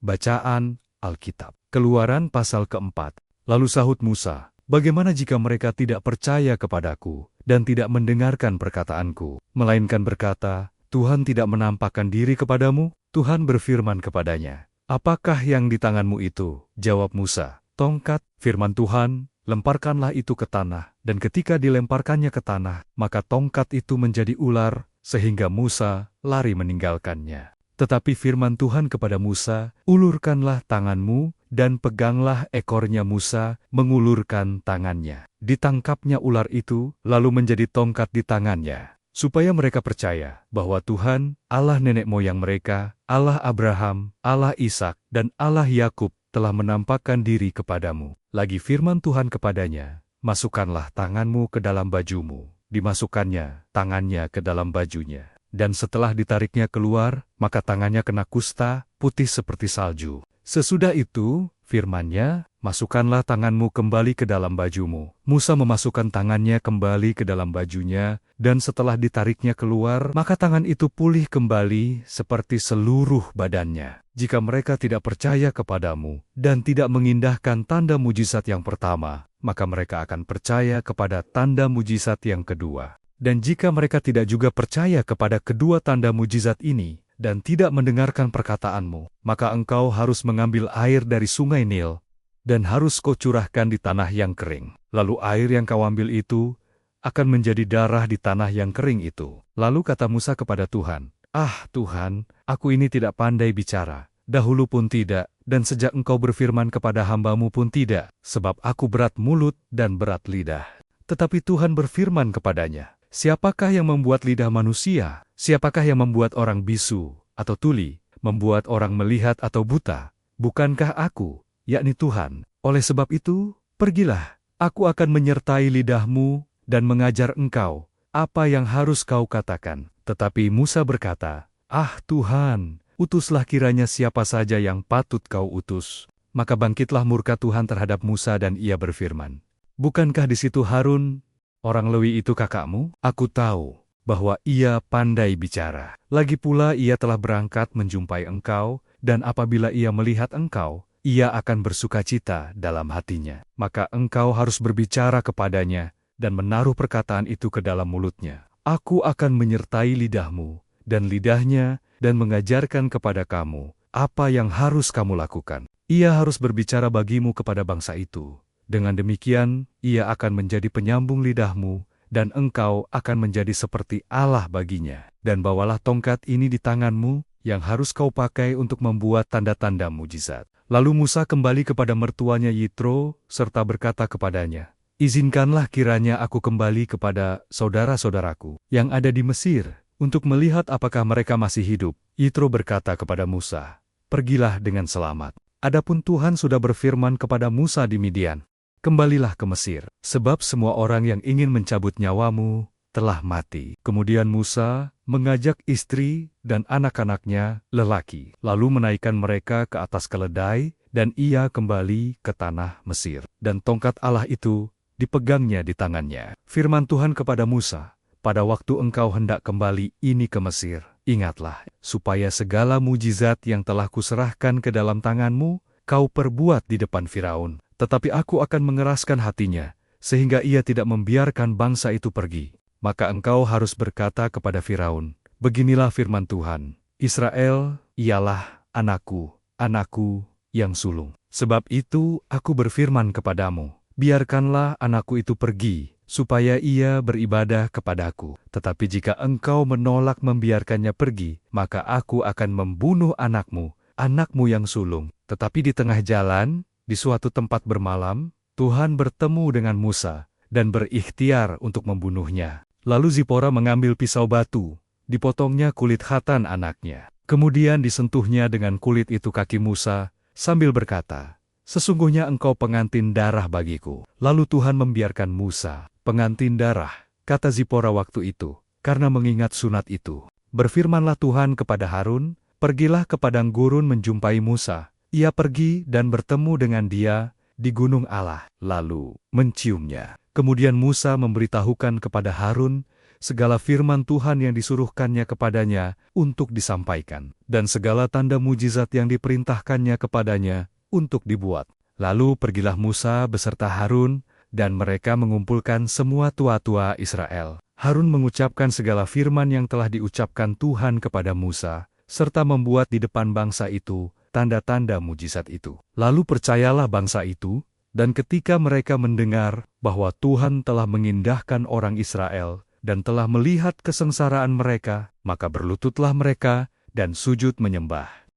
Bacaan Alkitab. Keluaran pasal keempat. Lalu sahut Musa, "Bagaimana jika mereka tidak percaya kepadaku dan tidak mendengarkan perkataanku, melainkan berkata, Tuhan tidak menampakkan diri kepadamu?" Tuhan berfirman kepadanya, "Apakah yang di tanganmu itu?" Jawab Musa, "Tongkat." Firman Tuhan, "Lemparkanlah itu ke tanah." Dan ketika dilemparkannya ke tanah, maka tongkat itu menjadi ular, sehingga Musa lari meninggalkannya. Tetapi firman Tuhan kepada Musa, "Ulurkanlah tanganmu, dan peganglah ekornya." Musa mengulurkan tangannya. Ditangkapnya ular itu, lalu menjadi tongkat di tangannya. Supaya mereka percaya bahwa Tuhan, Allah nenek moyang mereka, Allah Abraham, Allah Ishak, dan Allah Yakub, telah menampakkan diri kepadamu. Lagi firman Tuhan kepadanya, "Masukkanlah tanganmu ke dalam bajumu." Dimasukkannya tangannya ke dalam bajunya. Dan setelah ditariknya keluar, maka tangannya kena kusta, putih seperti salju. Sesudah itu, firman-Nya, "Masukkanlah tanganmu kembali ke dalam bajumu." Musa memasukkan tangannya kembali ke dalam bajunya, dan setelah ditariknya keluar, maka tangan itu pulih kembali seperti seluruh badannya. Jika mereka tidak percaya kepadamu dan tidak mengindahkan tanda mujizat yang pertama, maka mereka akan percaya kepada tanda mujizat yang kedua. Dan jika mereka tidak juga percaya kepada kedua tanda mujizat ini, dan tidak mendengarkan perkataanmu, maka engkau harus mengambil air dari sungai Nil, dan harus kau curahkan di tanah yang kering. Lalu air yang kau ambil itu akan menjadi darah di tanah yang kering itu. Lalu kata Musa kepada Tuhan, "Ah Tuhan, aku ini tidak pandai bicara, dahulu pun tidak, dan sejak engkau berfirman kepada hamba-Mu pun tidak, sebab aku berat mulut dan berat lidah." Tetapi Tuhan berfirman kepadanya, "Siapakah yang membuat lidah manusia? Siapakah yang membuat orang bisu atau tuli, membuat orang melihat atau buta? Bukankah aku, yakni Tuhan? Oleh sebab itu, pergilah, aku akan menyertai lidahmu dan mengajar engkau apa yang harus kau katakan." Tetapi Musa berkata, "Ah Tuhan, utuslah kiranya siapa saja yang patut kau utus." Maka bangkitlah murka Tuhan terhadap Musa dan ia berfirman, "Bukankah di situ Harun, orang Lewi itu kakakmu? Aku tahu bahwa ia pandai bicara. Lagi pula ia telah berangkat menjumpai engkau, dan apabila ia melihat engkau, ia akan bersukacita dalam hatinya. Maka engkau harus berbicara kepadanya, dan menaruh perkataan itu ke dalam mulutnya. Aku akan menyertai lidahmu, dan lidahnya, dan mengajarkan kepada kamu apa yang harus kamu lakukan. Ia harus berbicara bagimu kepada bangsa itu. Dengan demikian, ia akan menjadi penyambung lidahmu, dan engkau akan menjadi seperti Allah baginya. Dan bawalah tongkat ini di tanganmu, yang harus kau pakai untuk membuat tanda-tanda mujizat." Lalu Musa kembali kepada mertuanya Yitro, serta berkata kepadanya, "Izinkanlah kiranya aku kembali kepada saudara-saudaraku yang ada di Mesir, untuk melihat apakah mereka masih hidup." Yitro berkata kepada Musa, "Pergilah dengan selamat. Adapun Tuhan sudah berfirman kepada Musa di Midian, 'Kembalilah ke Mesir, sebab semua orang yang ingin mencabut nyawamu telah mati.'" Kemudian Musa mengajak istri dan anak-anaknya lelaki, lalu menaikkan mereka ke atas keledai, dan ia kembali ke tanah Mesir. Dan tongkat Allah itu dipegangnya di tangannya. Firman Tuhan kepada Musa, "Pada waktu engkau hendak kembali ini ke Mesir, ingatlah, supaya segala mujizat yang telah kuserahkan ke dalam tanganmu, kau perbuat di depan Firaun. Tetapi aku akan mengeraskan hatinya, sehingga ia tidak membiarkan bangsa itu pergi. Maka engkau harus berkata kepada Firaun, 'Beginilah firman Tuhan, Israel ialah anakku, anakku yang sulung. Sebab itu aku berfirman kepadamu, biarkanlah anakku itu pergi, supaya ia beribadah kepadaku. Tetapi jika engkau menolak membiarkannya pergi, maka aku akan membunuh anakmu, anakmu yang sulung.'" Tetapi di tengah jalan, di suatu tempat bermalam, Tuhan bertemu dengan Musa dan berikhtiar untuk membunuhnya. Lalu Zipora mengambil pisau batu, dipotongnya kulit khatan anaknya. Kemudian disentuhnya dengan kulit itu kaki Musa, sambil berkata, "Sesungguhnya engkau pengantin darah bagiku." Lalu Tuhan membiarkan Musa, "Pengantin darah," kata Zipora waktu itu, karena mengingat sunat itu. Berfirmanlah Tuhan kepada Harun, "Pergilah ke padang gurun menjumpai Musa." Ia pergi dan bertemu dengan dia di gunung Allah, lalu menciumnya. Kemudian Musa memberitahukan kepada Harun segala firman Tuhan yang disuruhkannya kepadanya untuk disampaikan, dan segala tanda mujizat yang diperintahkannya kepadanya untuk dibuat. Lalu pergilah Musa beserta Harun, dan mereka mengumpulkan semua tua-tua Israel. Harun mengucapkan segala firman yang telah diucapkan Tuhan kepada Musa, serta membuat di depan bangsa itu tanda-tanda mujizat itu. Lalu percayalah bangsa itu, dan ketika mereka mendengar bahwa Tuhan telah mengindahkan orang Israel dan telah melihat kesengsaraan mereka, maka berlututlah mereka dan sujud menyembah.